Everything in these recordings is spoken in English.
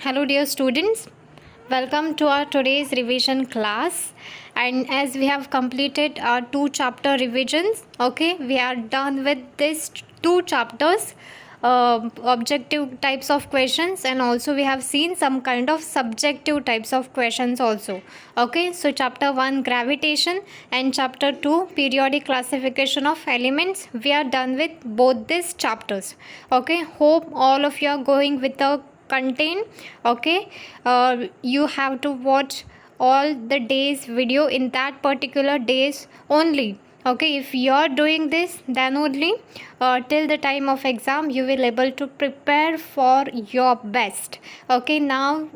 Hello dear students, welcome to our today's revision class. And as we have completed our 2 chapter revisions, we are done with these 2 chapters, objective types of questions, and also we have seen some kind of subjective types of questions also. So chapter 1 gravitation and chapter 2 periodic classification of elements, we are done with both these chapters. Hope all of you are going with the content. You have to watch all the days video in that particular days only. If you are doing this, then only till the time of exam you will able to prepare for your best. Now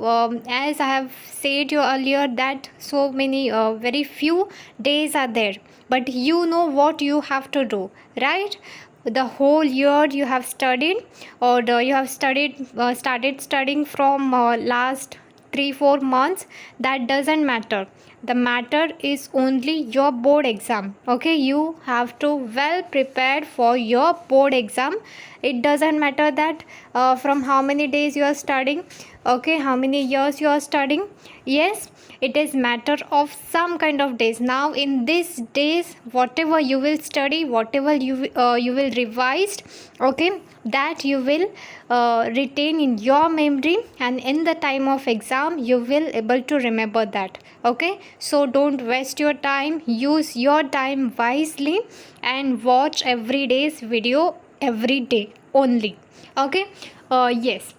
as I have said you earlier that so many very few days are there, but you know what you have to do, right? The whole year you have studied, or you have started studying from last 3-4 months. That doesn't matter. The matter is only your board exam. You have to well prepared for your board exam. It doesn't matter that from how many days you are studying, how many years you are studying. Yes, it is matter of some kind of days. Now in these days, whatever you will study, whatever you will revised, that you will retain in your memory, and in the time of exam you will able to remember that. So don't waste your time, use your time wisely, and watch every day's video every day only. Yes.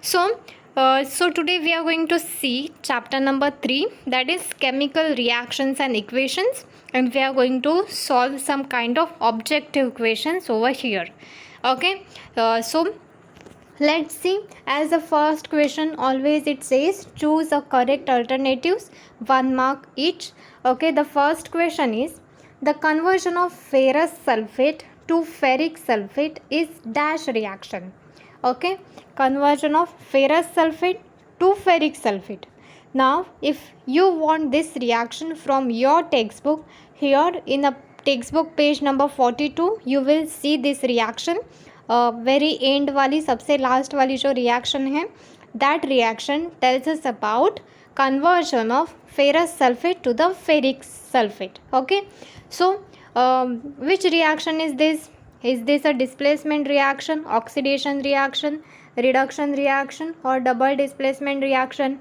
So today we are going to see chapter number 3, that is chemical reactions and equations, and we are going to solve some kind of objective equations over here. So let's see. As the first question, always it says choose the correct alternatives, 1 mark each. The first question is the conversion of ferrous sulfate to ferric sulfate is dash reaction. Conversion of ferrous sulfate to ferric sulfate. Now if you want this reaction from your textbook, here in a textbook page number 42 you will see this reaction. Very end वाली सबसे last वाली जो reaction है, that reaction tells us about conversion of ferrous sulfate to the ferric sulfate. So which reaction is this? Is this a displacement reaction, oxidation reaction, reduction reaction, or double displacement reaction?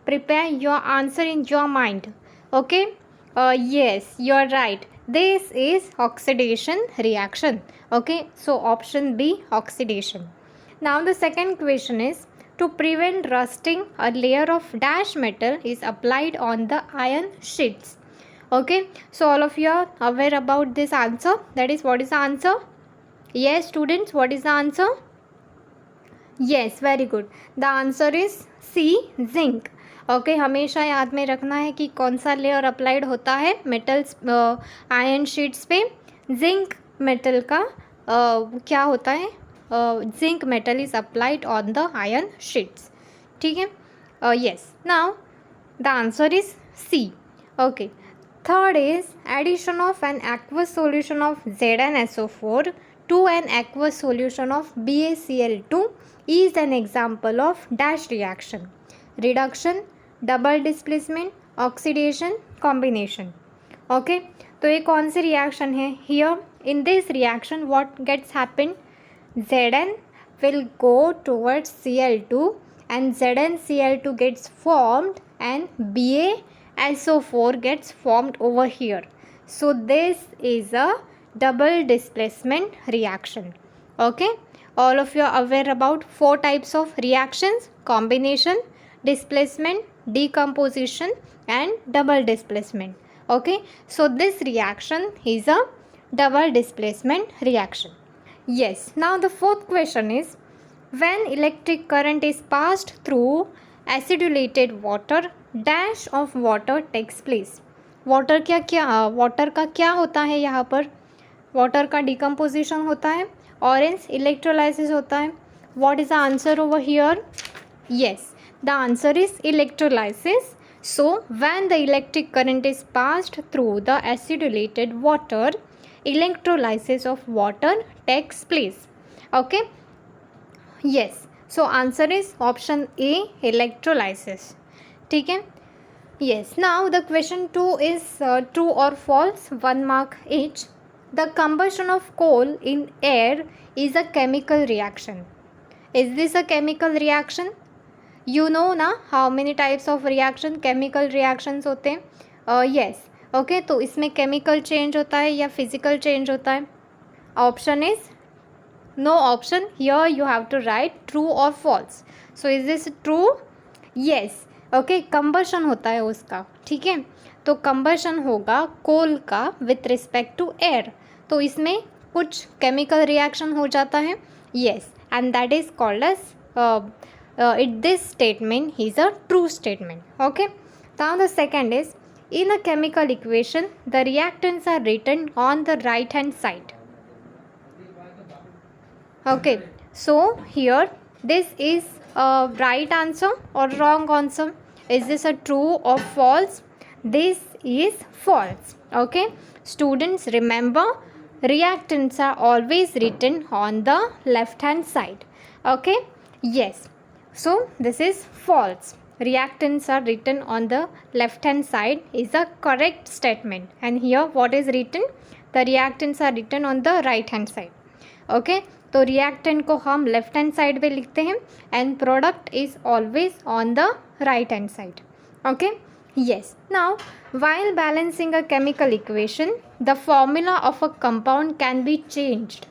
Prepare your answer in your mind. Yes, you are right. This is oxidation reaction. So option B, oxidation. Now the second question is, to prevent rusting, a layer of dash metal is applied on the iron sheets. So all of you are aware about this answer. That is, what is the answer? Yes students, what is the answer? Yes, very good. The answer is C, zinc. हमेशा याद में रखना है कि कौन सा layer applied होता है मेटल्स आयरन शीट्स पे. जिंक मेटल का क्या होता है? Zinc metal is applied on the iron sheets. ठीक है. Yes. Now the answer is C. Third is addition of an aqueous solution of ZnSO4 to an aqueous solution of BaCl2 is an example of dash reaction. Reduction, double displacement, oxidation, combination. तो ये कौन सी reaction है? Here in this reaction what gets happened? Zn will go towards Cl2 and ZnCl2 gets formed and BaSO4 gets formed over here. So this is a double displacement reaction. All of you are aware about 4 types of reactions: combination, displacement, decomposition, and double displacement. So this reaction is a double displacement reaction. Yes. Now the fourth question is, when electric current is passed through acidulated water, dash of water takes place. Water का क्या होता है? यहाँ पर water का decomposition होता है, orange electrolysis होता है. What is the answer over here? Yes, the answer is electrolysis. So when the electric current is passed through the acidulated water, electrolysis of water takes place. Yes, so answer is option A, electrolysis. ठीक है. Yes, now the question 2 is true or false, 1 mark each. The combustion of coal in air is a chemical reaction. Is this a chemical reaction? You know ना how many types of reaction, chemical reactions होते हैं. Yes, okay, तो इसमें chemical change होता है या physical change होता है? Option is no option. Here you have to write true or false. So is this true? Yes. Okay, combustion होता है उसका. ठीक है, तो कंबशन होगा कोल का विथ रिस्पेक्ट टू एयर, तो इसमें कुछ केमिकल रिएक्शन हो जाता है. Yes, and that is called as it this statement is a true statement. Okay, now the second is in a chemical equation the reactants are written on the right hand side. Okay, so here this is a right answer or wrong answer. Is this a true or false? This is false. Okay, students, remember reactants are always written on the left hand side. Okay, yes, so this is false. Reactants are written on the left hand side is a correct statement, and here what is written? The reactants are written on the right hand side. Okay, तो reactant को हम left hand side पे लिखते हैं and product is always on the right hand side. Okay, yes. Now while balancing a chemical equation the formula of a compound can be changed.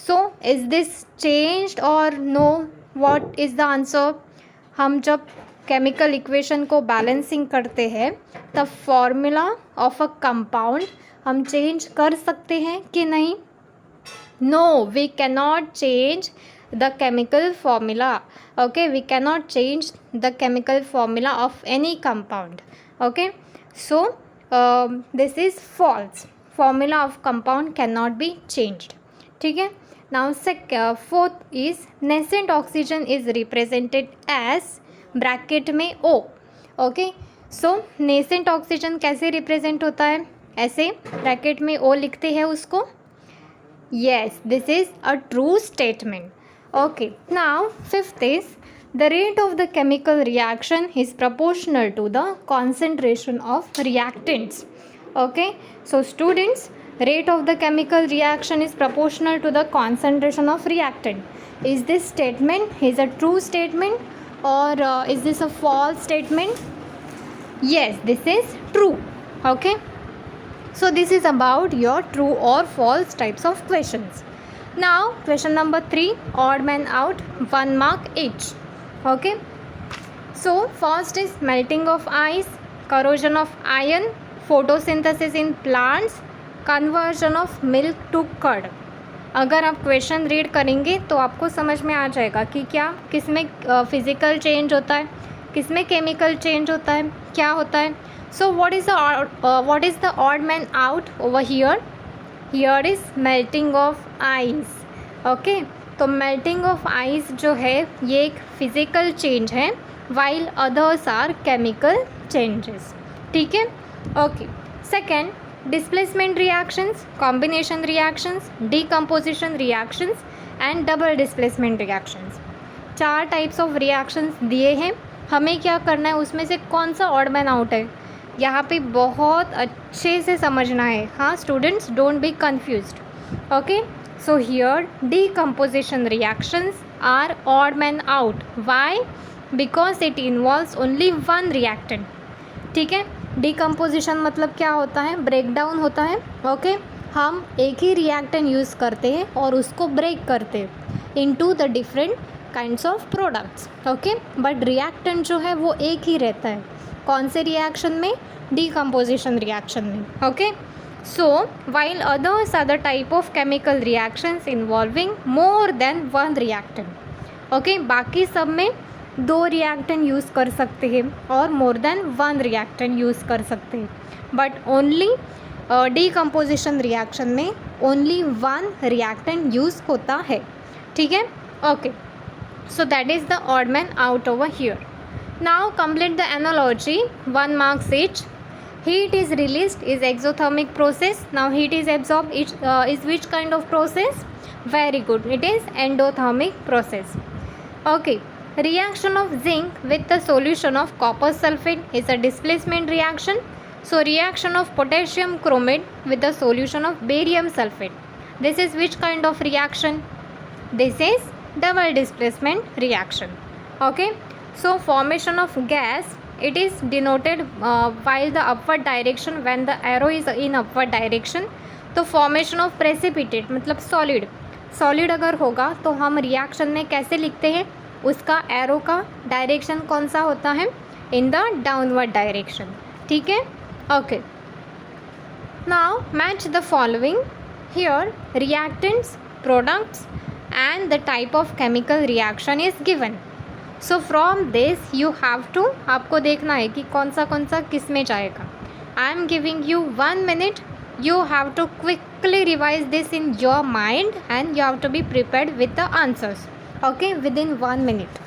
So is this changed or no? What is the answer? हम जब chemical equation को balancing करते हैं तब formula of a compound हम change कर सकते हैं कि नहीं? No, we cannot change the chemical formula. Okay, we cannot change the chemical formula of any compound. Okay, so this is false. Formula of compound cannot be changed. ठीक है. Now fourth is nascent oxygen is represented as bracket में O. Okay, so nascent oxygen कैसे represent होता है? ऐसे bracket में O लिखते हैं उसको. Yes, this is a true statement. Okay, now fifth is the rate of the chemical reaction is proportional to the concentration of reactants. Okay, so students, rate of the chemical reaction is proportional to the concentration of reactant. Is this statement is a true statement or is this a false statement? Yes, this is true. Okay, so this is about your true or false types of questions. Now question number 3, odd man out, 1 mark each. Okay, so first is melting of ice, corrosion of iron, photosynthesis in plants, conversion of milk to curd. अगर आप question read करेंगे तो आपको समझ में आ जाएगा कि क्या किसमें फिजिकल चेंज होता है, किसमें केमिकल चेंज होता है, क्या होता है. So what is the odd man out over here? Here is melting of ice. Okay, तो melting of ice जो है ये एक physical change है while others are chemical changes. ठीक है. Okay, second, displacement reactions, combination reactions, decomposition reactions and double displacement reactions. 4 types of reactions दिए हैं. हमें क्या करना है, उसमें से कौन सा odd man out है यहाँ पे बहुत अच्छे से समझना है. हाँ students, don't be confused. Okay, so here decomposition reactions are odd man out. Why? Because it involves only one reactant. ठीक है, डिकम्पोजिशन मतलब क्या होता है? ब्रेकडाउन होता है. ओके, हम एक ही रिएक्टेंट यूज़ करते हैं और उसको ब्रेक करते हैं into the different kinds of products. Okay, but reactant जो है वो एक ही रहता है. कौन से रिएक्शन में? डिकम्पोजिशन रिएक्शन में. Okay, so while others are the type of chemical reactions involving more than one reactant. Okay, बाकी सब में 2 रिएक्टेंट यूज़ कर सकते हैं और मोर देन 1 रिएक्टेंट यूज़ कर सकते हैं, बट ओनली डिकम्पोजिशन रिएक्शन में ओनली 1 रिएक्टेंट यूज़ होता है. ठीक है. Okay, so that is the odd man out over here. Now complete the analogy, 1 marks each. Heat is released is exothermic process. Now heat is absorbed is which kind of process? Very good, it is endothermic process. Okay, reaction of zinc with the solution of copper sulfate is a displacement reaction. So reaction of potassium chromate with the solution of barium sulfate. This is which kind of reaction? This is double displacement reaction. Okay, so formation of gas, it is denoted while the upward direction, when the arrow is in upward direction. तो formation of precipitate मतलब solid अगर होगा तो हम reaction में कैसे लिखते हैं, उसका एरो का डायरेक्शन कौन सा होता है, इन द डाउनवर्ड डायरेक्शन. ठीक है. Okay, now match the following here. Reactants, products and the type of chemical reaction is given. So from this you have to, आपको देखना है कि कौन सा किस में जाएगा. I am giving you 1 minute. You have to quickly revise this in your mind and you have to be prepared with the answers. Okay, within 1 minute.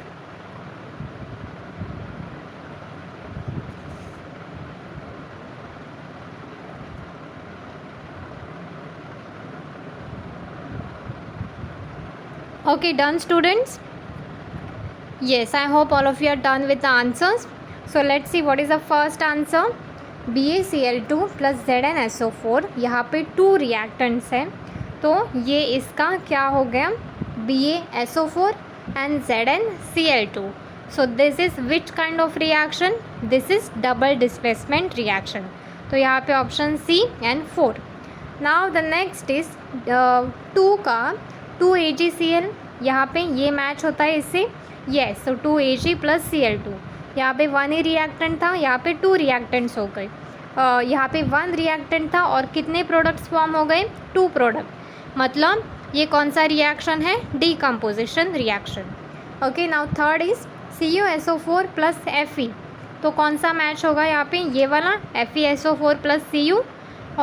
Okay, done students? Yes, I hope all of you are done with the answers. So let's see what is the first answer. BaCl2 plus ZnSO4, यहाँ पे 2 reactants हैं, तो ये इसका क्या हो गया, BaSO4 and ZnCl2. So this is which kind of reaction? This is double displacement reaction. तो यहाँ पे option C and 4. Now the next is 2 का 2AgCl, यहाँ पे ये मैच होता है इससे. येस, तो 2Ag प्लस Cl2, यहाँ पे 1 ही रिएक्टेंट था, यहाँ पे 2 रिएक्टेंट्स हो गए. यहाँ पे 1 रिएक्टेंट था और कितने प्रोडक्ट्स फॉर्म हो गए, 2 प्रोडक्ट. मतलब ये कौन सा रिएक्शन है, decomposition reaction. Okay, now third is CuSO4 plus Fe. तो कौन सा मैच होगा यहाँ पे, ये वाला FeSO4 plus Cu.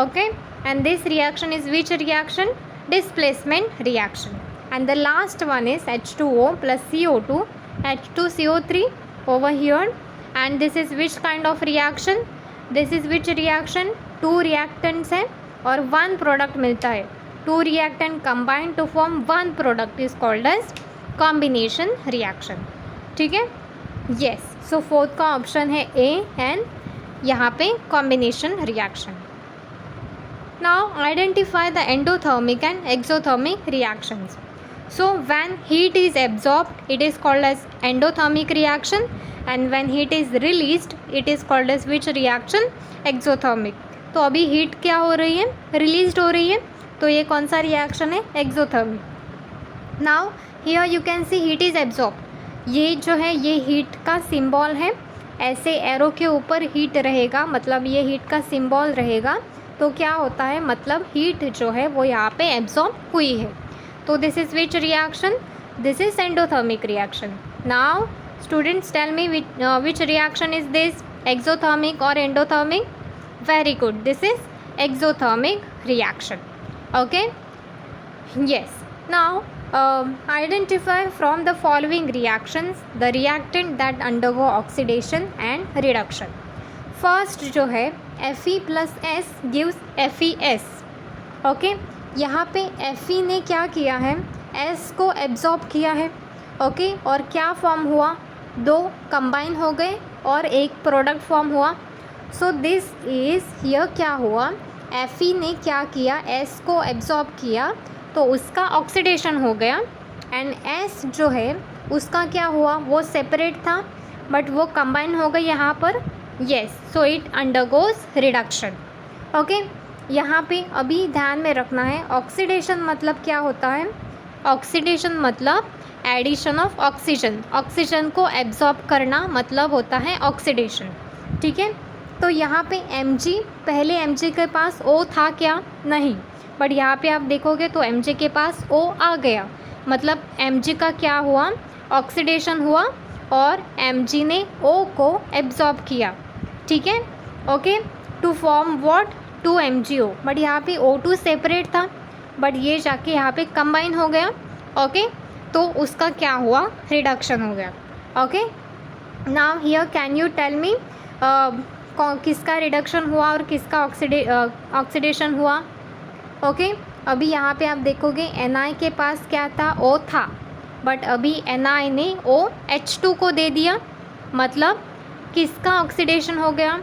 Okay, and this reaction is which reaction, displacement reaction. And the last one is H2O plus CO2, H2CO3 over here. And this is which kind of reaction, this is which reaction, 2 reactants हैं और 1 product मिलता है. 2 reactant combined to form 1 product is called as combination reaction. ठीक है. Yes, so fourth का option है A and यहाँ पे combination reaction. Now identify the endothermic and exothermic reactions. So when heat is absorbed, it is called as endothermic reaction, and when heat is released, it is called as which reaction, exothermic. तो अभी heat क्या हो रही है, released हो रही है, तो ये कौन सा reaction है, exothermic. Now here you can see heat is absorbed. ये जो है ये heat का symbol है, ऐसे एरो के ऊपर heat रहेगा, मतलब ये heat का symbol रहेगा. तो क्या होता है, मतलब हीट जो है वो यहाँ पे एब्जॉर्ब हुई है. तो this is which reaction, this is endothermic reaction. Now students tell me which reaction is this, exothermic और endothermic. Very good, this is exothermic reaction. Okay, yes. Now identify from the following reactions the reactant that undergo oxidation and reduction. First जो है Fe plus S gives FeS. Okay, यहाँ पे Fe ने क्या किया है, S को absorb किया है. ओके, और क्या फॉर्म हुआ, 2 कंबाइन हो गए और एक प्रोडक्ट फॉर्म हुआ. सो दिस इज़ हियर क्या हुआ, Fe ने क्या किया, S को एब्जॉर्ब किया तो उसका ऑक्सीडेशन हो गया. एंड S जो है उसका क्या हुआ, वो सेपरेट था बट वो कंबाइन हो गई यहाँ पर. Yes, so it undergoes reduction. Okay, यहाँ पे अभी ध्यान में रखना है, ऑक्सीडेशन मतलब क्या होता है, ऑक्सीडेशन मतलब एडिशन ऑफ ऑक्सीजन, ऑक्सीजन को एब्जॉर्ब करना मतलब होता है ऑक्सीडेशन. ठीक है. तो यहाँ पे Mg, पहले Mg के पास O था क्या, नहीं, बट यहाँ पे आप देखोगे तो Mg के पास O आ गया, मतलब Mg का क्या हुआ, ऑक्सीडेशन हुआ और Mg ने O को एब्जॉर्ब किया. ठीक है. Okay, to form what, 2MgO, but यहाँ पे O2 सेपरेट था बट ये जाके यहाँ पे कंबाइन हो गया. ओके, तो उसका क्या हुआ, रिडक्शन हो गया. Okay, now here can you tell me किसका रिडक्शन हुआ और किसका ऑक्सीडेशन हुआ. ओके, अभी यहाँ पे आप देखोगे Na के पास क्या था, O था, बट अभी Na ने OH2 को दे दिया, मतलब किसका ऑक्सीडेशन हो गया?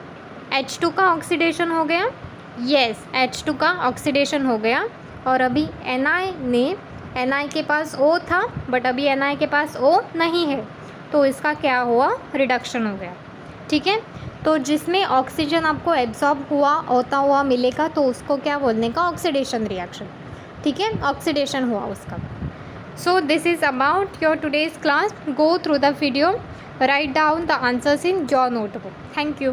H2 का ऑक्सीडेशन हो गया। यस, H2 का ऑक्सीडेशन हो गया। और अभी Na के पास O था, बट अभी Na के पास O नहीं है, तो इसका क्या हुआ? रिडक्शन हो गया। ठीक है, तो जिसमें ऑक्सीजन आपको एब्जॉर्ब होता हुआ मिलेगा तो उसको क्या बोलने का? Oxidation reaction. ठीक है, ऑक्सीडेशन हुआ उसका। So this is about your today's class. Go through the video, write down the answers in your notebook. Thank you.